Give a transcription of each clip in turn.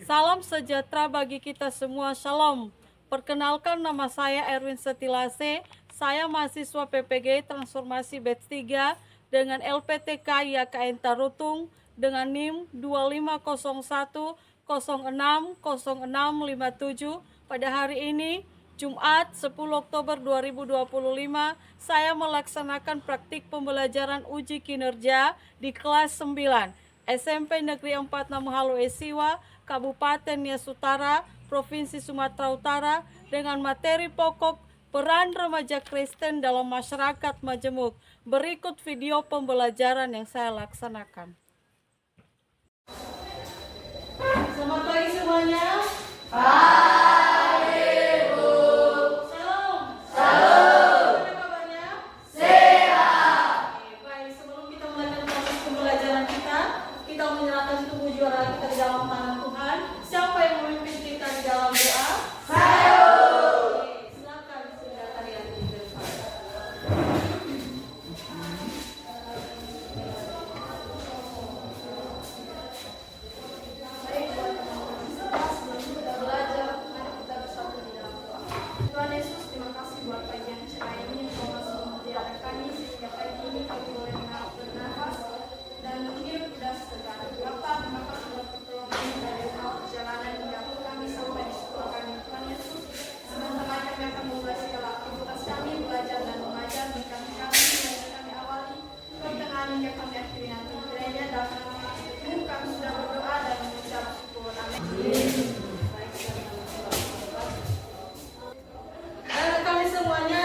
Salam sejahtera bagi kita semua, Shalom. Perkenalkan, nama saya Erwin Setilase. Saya mahasiswa PPG Transformasi Batch 3 dengan LPTK YKN Tarutung dengan NIM 2501060657. Pada hari ini, Jumat 10 Oktober 2025, saya melaksanakan praktik pembelajaran uji kinerja di kelas 9 SMP Negeri 4 Namohalo Esiwa, Kabupaten Nias Utara, Provinsi Sumatera Utara dengan materi pokok peran remaja Kristen dalam masyarakat Majemuk. Berikut video pembelajaran yang saya laksanakan. Selamat pagi semuanya. Pagi, Bu. Shalom. Shalom. Bagaimana kabarnya? Sehat. Oke, baik. Sebelum kita mulai proses pembelajaran kita menyerahkan tubuh juara kita di dalam tangan Tuhan. Siapa yang memimpin kita di dalam doa? Saya. Oke, silakan sudah kalian di depan. Tuhan Yesus, terima kasih buat pagi yang cerah ini. Engkau masih memelihara kami sehingga pagi ini kami boleh bernafas dan menghirup udara segar. Bapa, terima kasih buat pertolongan dari awal perjalanan hingga kami sampai di sekolah kami. Tuhan Yesus, sebentar lagi kami akan memulai segala aktivitas kami, belajar dan mengajar. Berkati kami, belajar kami awali, pertengahan hingga kami akhiri nanti. Kiranya dalam nama Yesus kami sudah berdoa dan mengucap syukur. Amin. Kami semuanya,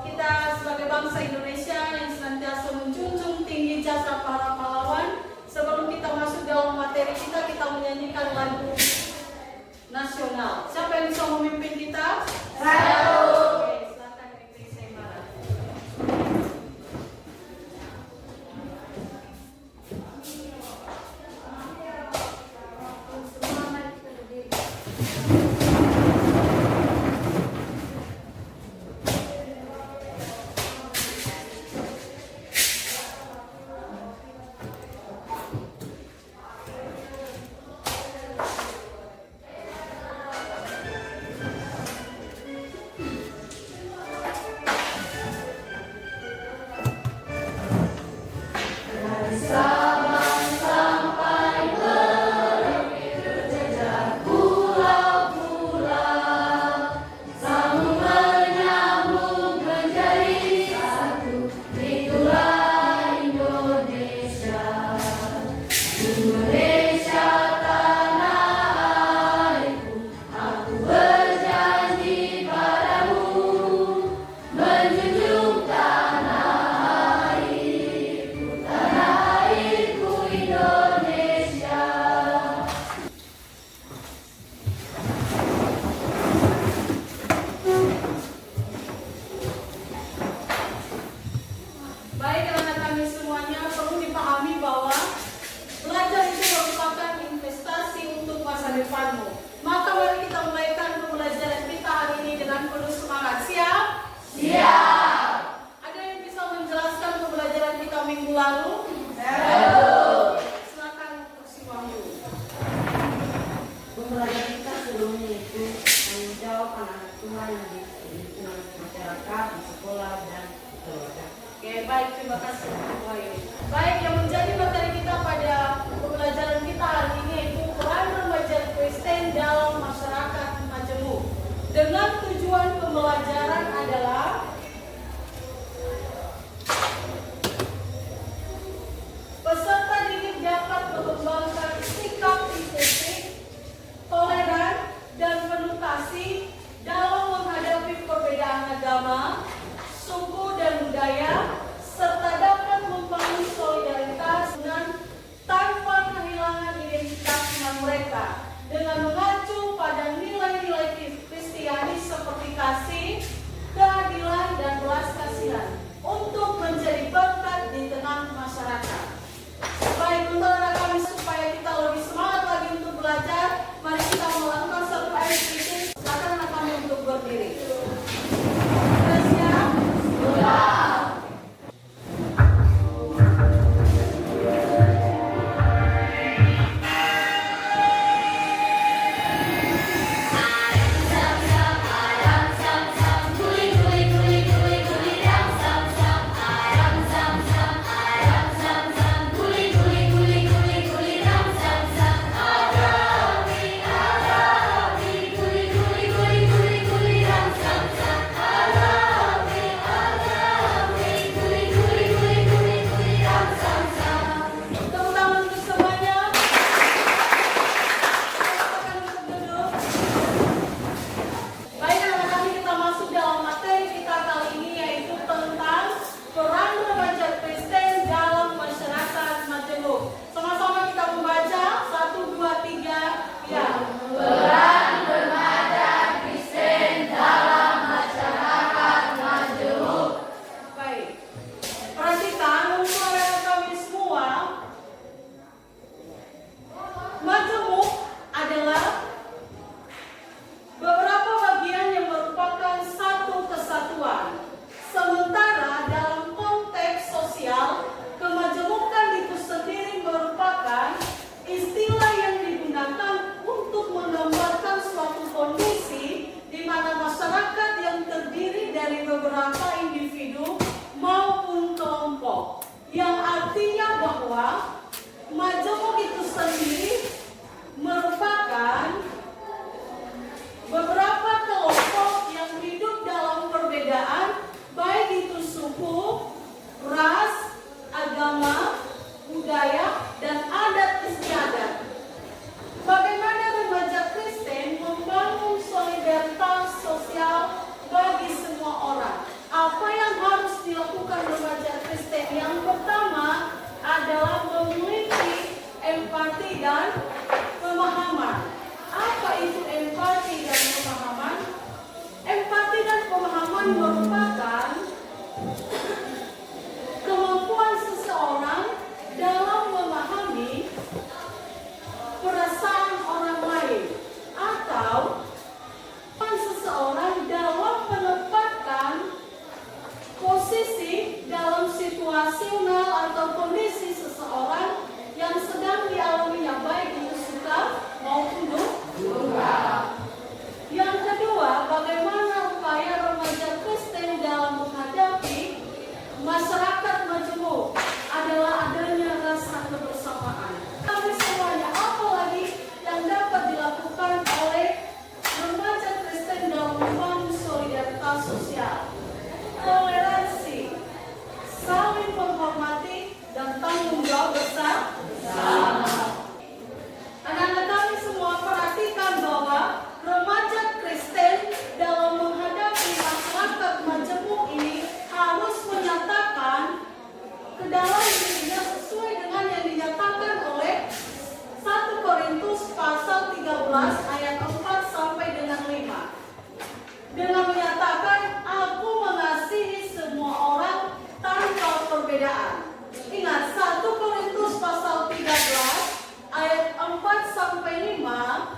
kita sebagai bangsa Indonesia yang senantiasa menjunjung tinggi jasa para pahlawan. Sebelum kita masuk dalam materi kita menyanyikan lagu nasional. Siapa yang bisa memimpin kita? Saya. Oke, silakan Kak Semara. Baik, karena kami semuanya perlu dipahami bahwa belajar itu merupakan investasi untuk masa depanmu. Maka mari kita mulaikan pembelajaran kita hari ini dengan penuh semangat. Siap? Siap. Ada yang bisa menjelaskan pembelajaran kita minggu lalu? Silakan Kursi Wahyu. Pembelajaran kita sebelumnya itu tanggung jawab anak-anak Tuhan yang di lingkungan masyarakat, di sekolah, dan di keluarga. Oke, baik, terima kasih Bu Wahyu. Baik, yang menjadi materi kita pada pembelajaran kita hari ini yaitu peran remaja Kristen dalam masyarakat Majemuk. Dengan tujuan pembelajaran adalah peserta didik dapat mengembangkan sikap disiplin, toleran, dan penuh kasih dalam menghadapi perbedaan agama, suku dan budaya, serta dapat membangun solidaritas dengan tanpa kehilangan identitas mereka dengan mengacu pada nilai-nilai Kristiani seperti kasih, beberapa individu maupun kelompok, yang artinya bahwa majemuk itu sendiri merupakan beberapa kelompok yang hidup dalam perbedaan, baik itu suku, ras, agama, budaya, dan adat istiadat. Bagaimana remaja Kristen membangun solidaritas sosial bagi semua orang? Apa yang harus dilakukan remaja Kristen? Yang pertama adalah memiliki empati dan pemahaman. Apa itu empati dan pemahaman? Empati dan pemahaman merupakan kemampuan seseorang dalam memahami perasaan orang lain, atau seseorang dalam menempatkan posisi dalam situasional atau kondisi seseorang yang sedang dialaminya, baik itu suka maupun duka. Yang kedua, bagaimana upaya remaja Kristen dalam menghadapi masyarakat majemuk adalah adanya rasa kebersamaan. Kami semuanya, apalagi yang dapat dilakukan oleh remaja Kristen dalam membangun solidaritas sosial, toleransi, saling menghormati, dan tanggung jawab bersama. Anak-anak kami semua perhatikan bahwa remaja Kristen dalam menghadapi masyarakat majemuk ini harus menyatakan ke dalam dirinya sesuai dengan yang dinyatakan oleh 1 Korintus pasal 13 ayat 4 sampai dengan 5. Dengan menyatakan, aku mengasihi semua orang tanpa perbedaan. Ingat, 1 Korintus pasal 13 ayat 4 sampai 5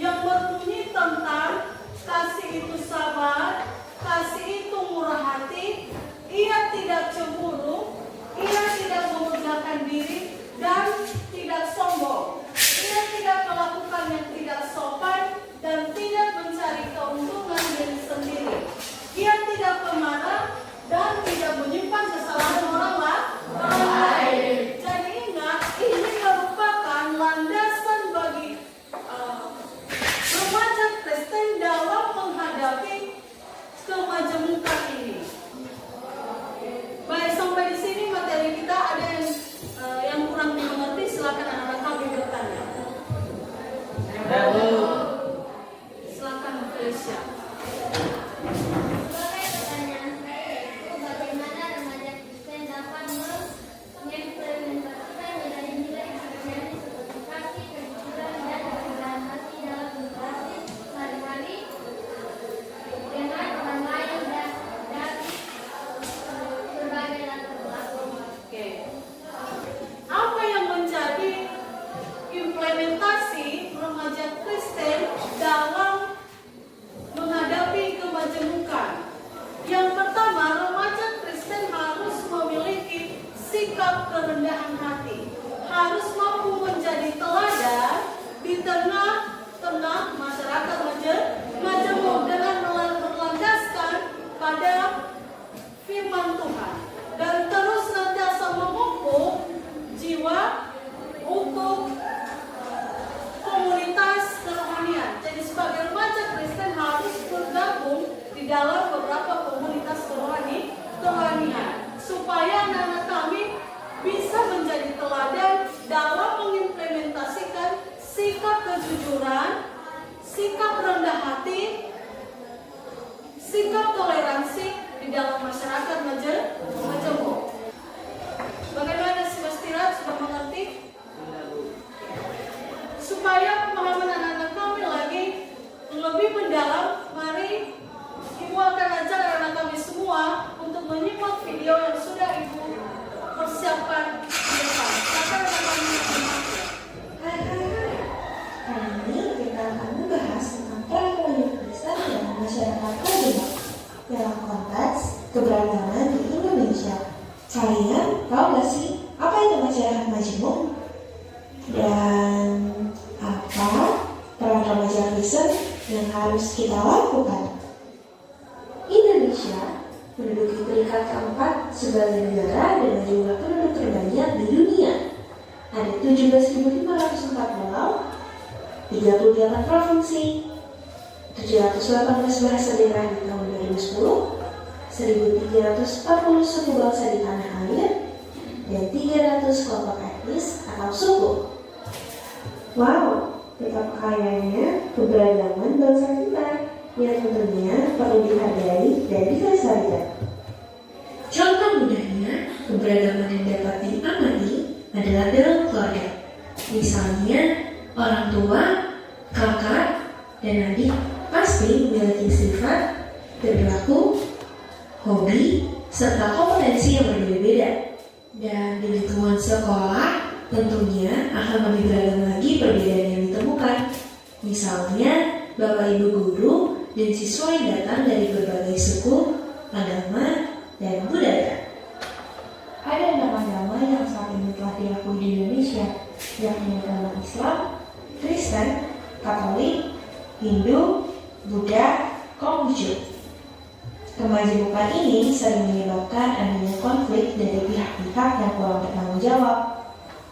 yang berbunyi tentang kasih itu sabar, kasih itu murah hati, ia tidak cemburu, ia tidak memegahkan diri, dan tidak sombong. Ia tidak melakukan yang tidak sopan dan tidak mencari keuntungan diri sendiri. Ia tidak pemarah dan tidak menyimpan kesalahan orang lain. Jadi ingat, ini merupakan landasan bagi remaja Kristen dalam menghadapi kemajemukan ini. Baik, sampai di sini materi kita. Ada yang kurang dimengerti, silakan anak-anak kami bertanya. Silakan Felicia. Sebagai pertanyaan saya yaitu bagaimana remaja Kristen dapat mengimplementasikan nilai-nilai Kristiani seperti kasih, kejujuran, dan kerendahan hati dalam berinteraksi sehari-hari dengan orang lain dan dari berbagai latar belakang. Oke. Apa yang menjadi implementasi remaja Kristen dalam menghadapi kemajemukan? Yang pertama, remaja Kristen harus memiliki sikap kerendahan hati, harus mampu menjadi teladan di tengah-tengah masyarakat majemuk dengan berlandaskan pada firman Tuhan, dan terus senantiasa memupuk jiwa untuk komunitas kerohanian. Jadi sebagai remaja Kristen harus bergabung di dalam beberapa komunitas kerohanian supaya anak-anak kami bisa menjadi teladan dalam mengimplementasikan sikap kejujuran, sikap rendah hati, sikap toleransi di dalam masyarakat majemuk. Bagaimana si Mas Tira, sudah mengerti? Supaya pemahaman anak-anak kami lagi lebih mendalam, mari Ibu akan ajak anak kami semua untuk menyimak video yang sudah Ibu persiapkan di depan. Silakan anak kami menyimak. Hai, kali ini kita akan membahas tentang peran remaja Kristen dalam masyarakat majemuk dalam konteks keberagaman di Indonesia. Kalian tahu gak sih apa itu masyarakat majemuk? Dan apa peran remaja Kristen yang harus kita lakukan? Indonesia Indonesia menduduki peringkat keempat sebagai negara dengan jumlah penduduk terbanyak di dunia. Ada 17.504 pulau, 38 provinsi, 718 bahasa daerah di tahun 2010, 1.340 suku bangsa di tanah air, dan 300 kelompok etnis atau suku. Wow, betapa kayanya keberagaman bangsa kita yang tentunya perlu dihargai dan dilestarikan. Contoh mudahnya, keberagaman yang dapat diamati adalah dalam keluarga. Misalnya, orang tua, kakak, dan adik pasti memiliki sifat, perilaku, hobi, serta kompetensi yang berbeda-beda. Dan di lingkungan sekolah tentunya akan lebih beragam lagi perbedaan yang ditemukan. Misalnya, Bapak Ibu guru dan siswa yang datang dari berbagai suku, agama, dan budaya. Ada nama-nama yang saat ini telah diakui di Indonesia, yakni agama Islam, Kristen, Katolik, Hindu, Buddha, Konghucu. Kemajemukan ini sering menyebabkan adanya konflik dari pihak-pihak yang kurang bertanggung jawab.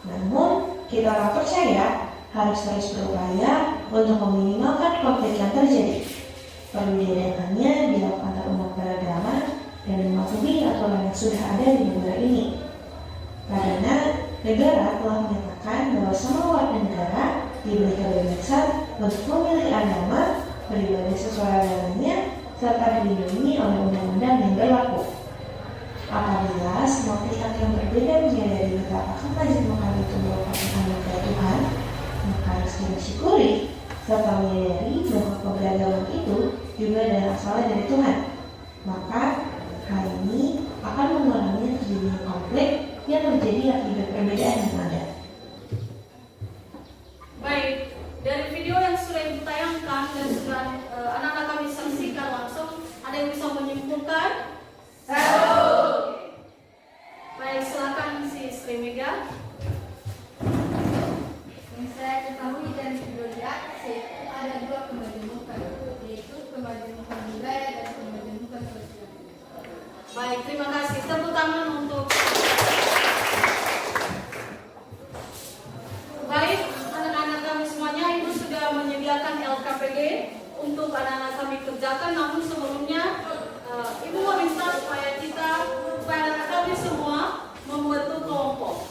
Namun, kita orang percaya harus terus berupaya untuk meminimalkan konflik yang terjadi. Perlu diadakannya dialog antar umat beragama dan mematuhi aturan yang sudah ada di negara ini. Karena negara telah menyatakan bahwa semua warga negara diberi kebebasan untuk memilih agama, beribadah sesuai agamanya, serta dilindungi oleh undang-undang yang berlaku. Apabila semua pihak yang berbeda menyadari betapa kemajemukan itu merupakan anugerah Tuhan, maka harus kita syukuri serta menyadari bahwa keberagaman itu juga adalah asalnya dari Tuhan. Maka hal ini akan mengurangi terjadinya konflik yang terjadi akibat perbedaan yang ada. Baik, dari video yang sudah ibu tayangkan dan sudah anak-anak kami saksikan langsung, ada yang bisa menyimpulkan? Baik, silakan si Sri Mega. Yang saya ketahui dari video di atas yaitu ada dua kemajemukan, yaitu kemajemukan budaya dan kemajemukan sosial. Baik, terima kasih. Tepuk tangan untuk. Baik, anak-anak kami semuanya, ibu sudah menyediakan LKPD untuk anak-anak kami kerjakan. Namun sebelumnya, ibu meminta supaya anak-anak kami semua membentuk kelompok.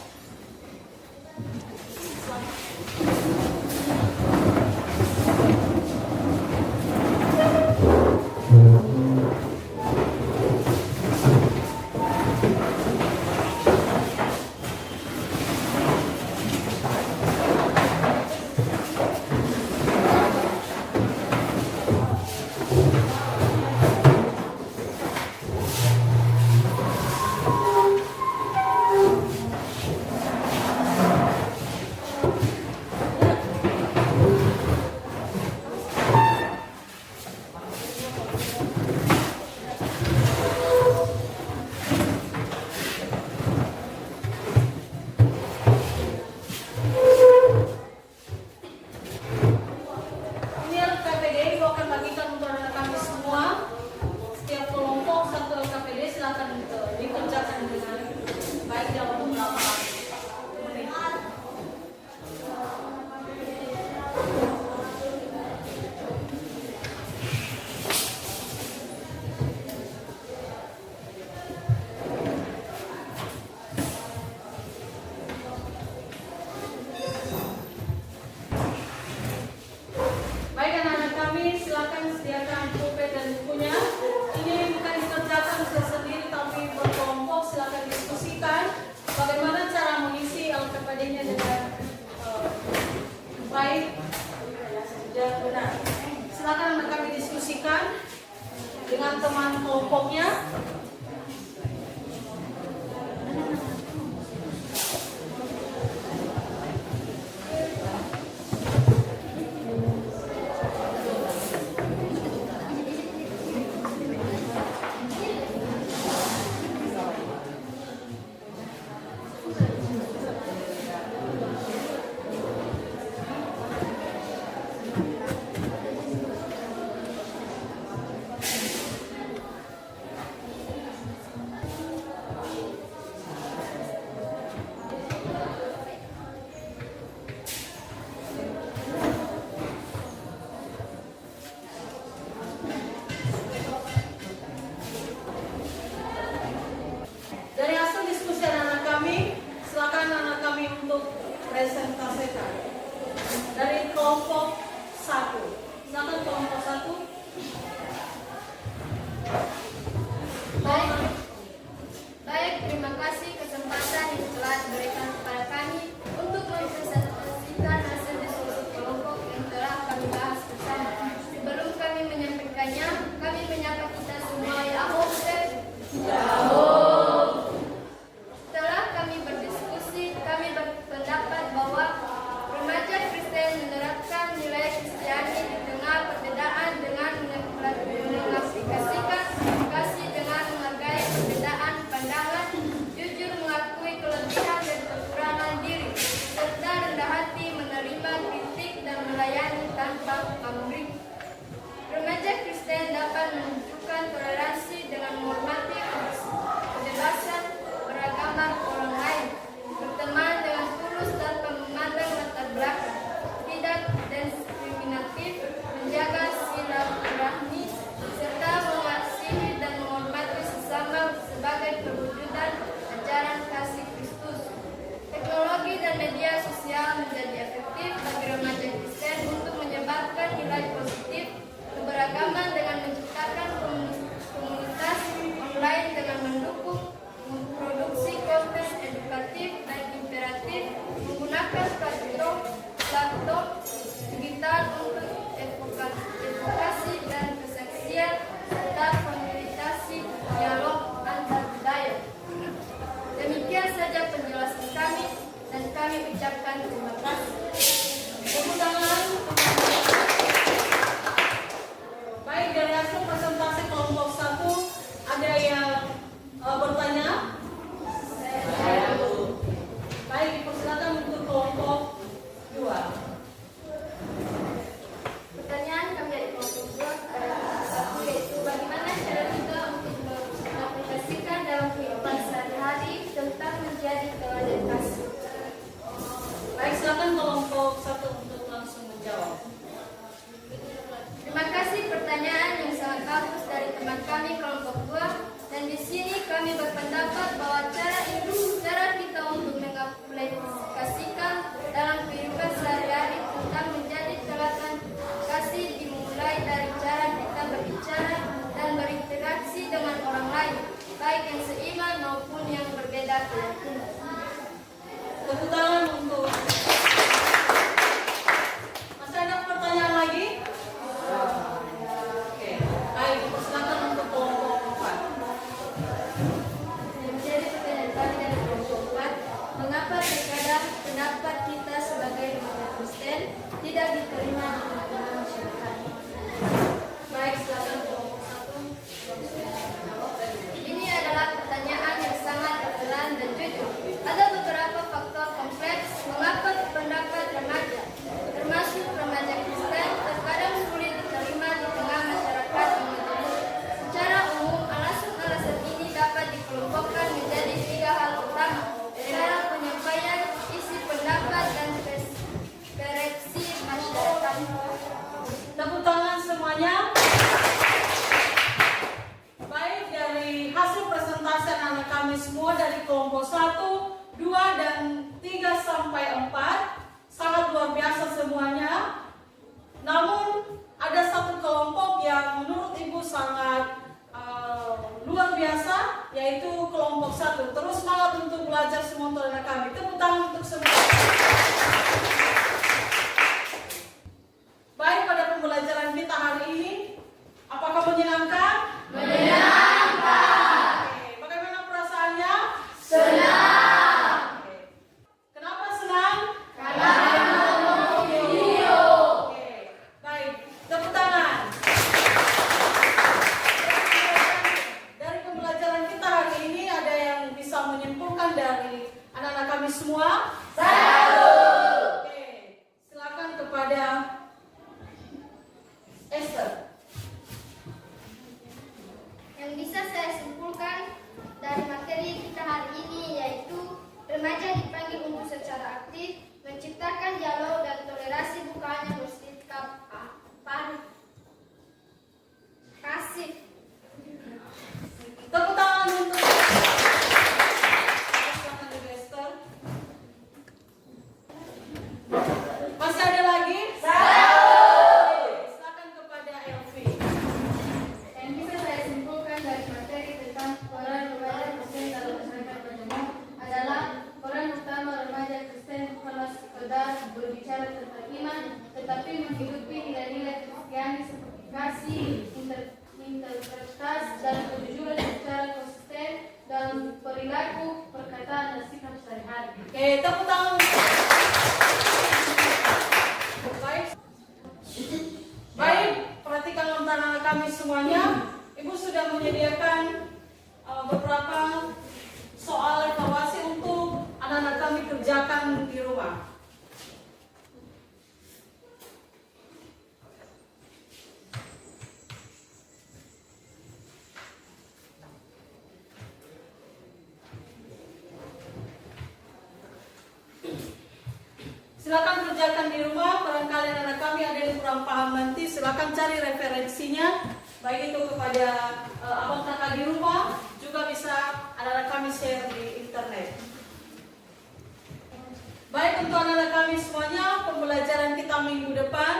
dengan teman kelompoknya. mengucapkan terima kasih. Tepuk tangan. Baik, dari hasil presentasi kelompok 1 ada yang bertanya? Baik, dipersilakan untuk kelompok 2. Pertanyaan kami dari kelompok 2 adalah satu, yaitu bagaimana cara kita untuk mengaplikasikan dalam kehidupan sehari-hari tentang menjadi teladan kasih. Baik, silakan kelompok 1 untuk langsung menjawab. Terima kasih pertanyaan yang sangat bagus dari teman kami kelompok 2. Dan di sini kami berpendapat bahwa cara kita untuk mengaplikasikan dalam kehidupan sehari-hari tentang menjadi teladan kasih dimulai dari cara kita berbicara dan berinteraksi dengan orang lain, baik yang seiman maupun yang berbeda keyakinan. Tepuk tangan untuk. Masih ada pertanyaan lagi? Oke, baik, silakan untuk kelompok 4. Yang menjadi pertanyaan kami dari kelompok 4, mengapa terkadang pendapat kita sebagai remaja Kristen tidak diterima di tengah-tengah masyarakat? Baik, silakan kelompok 1. Ini adalah pertanyaan yang sangat relevan dan jujur. Ada beberapa faktor kompleks mengapa pendapat remaja, termasuk remaja Kristen, terkadang sulit diterima di tengah masyarakat yang majemuk. Secara umum, alasan-alasan ini dapat dikelompokkan menjadi 3 hal utama: cara penyampaian, isi pendapat, dan persepsi masyarakat. Tepuk tangan semuanya. Baik, dari hasil presentasi anak-anak kami semua dari kelompok 1, 2, dan 3 sampai 4 sangat luar biasa semuanya. Namun ada satu kelompok yang menurut Ibu sangat luar biasa, yaitu kelompok 1. Terus semangat untuk belajar semua untuk anak kami. Tepuk tangan untuk semua. Baik, pada pembelajaran kita hari ini, apakah menyenangkan? Menyenangkan. Oke, bagaimana perasaannya? Senang. Oke. Kenapa senang? Karena menonton video. Oke, baik, tepuk tangan. Dari pembelajaran kita hari ini, ada yang bisa menyimpulkan dari anak-anak kami semua? Oke, silakan kepada Esther. Yang bisa saya simpulkan dari materi kita hari ini yaitu remaja dipanggil untuk secara aktif menciptakan dialog dan toleransi, bukan hanya bersikap pasif. Tepuk tangan untuk silakan juga Esther. Masih ada lagi? Silakan kepada Elvi. Yang bisa saya simpulkan dari materi tentang peran remaja Kristen dalam masyarakat majemuk adalah peran utama remaja Kristen bukanlah sekedar berbicara tentang iman, tetapi menghidupi nilai-nilai Kristiani seperti kasih, integritas, dan kejujuran secara konsisten dalam perilaku, perkataan, dan sikap sehari-hari. Oke, tepuk tangan. Baik. Baik, perhatikan untuk anak kami semuanya. Ibu sudah menyediakan beberapa soal evaluasi untuk anak-anak kami kerjakan di rumah. Silakan kerjakan di rumah. Barangkali anak kami ada yang kurang paham nanti, silakan cari referensinya, baik itu kepada abang kakak di rumah, juga bisa anak-anak kami share di internet. Baik, untuk anak-anak kami semuanya, pembelajaran kita minggu depan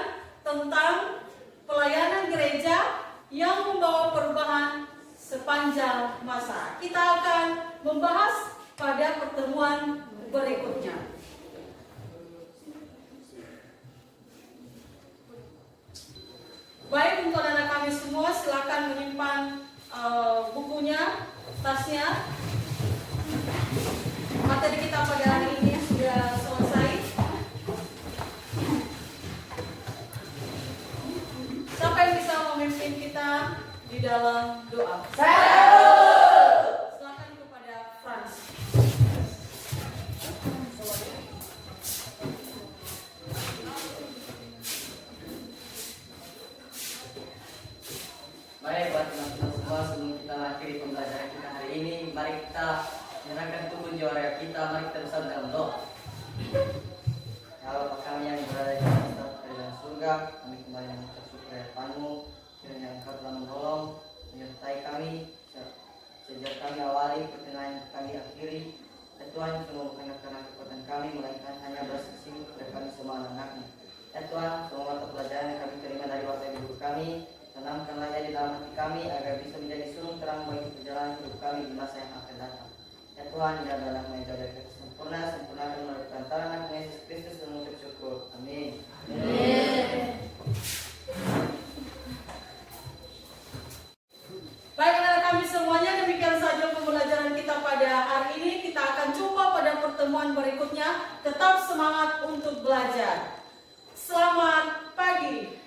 tentang pelayanan gereja yang membawa perubahan sepanjang masa. Kita akan membahas pada pertemuan berikutnya. Baik, untuk anak kami semua silakan menyimpan bukunya, tasnya. Materi kita pada hari ini sudah selesai. kita mengakhiri pembelajaran kita hari ini. Mari kita menyerahkan tubuh juara kita. Mari kita bersama dalam doa. Ya Allah, kami yang berada di atas kerajaan surga, kami kembali mengucap syukur hadapan-Mu. Kiranya Engkau telah menolong, menyertai kami sejak kami awali, pertengahan kami akhiri. Ya Tuhan, semua bukan karena kekuatan kami, melainkan hanya bersaksi kepada kami semua anak-anak-Mu. Ya Tuhan, semua mata pelajaran yang kami terima dari Bapak Ibu kami, tanamkanlah ia di dalam hati kami agar bisa menjadi sulung terang bagi perjalanan hidup kami di masa yang akan datang. Ya Tuhan, di dalam nama yang jauh dari kata sempurna, sempurnakan melalui perantara anak Yesus Kristus dan mengucap syukur. Amin. Baik anak kami semuanya, demikian saja pembelajaran kita pada hari ini. Kita akan jumpa pada pertemuan berikutnya. Tetap semangat untuk belajar. Selamat pagi.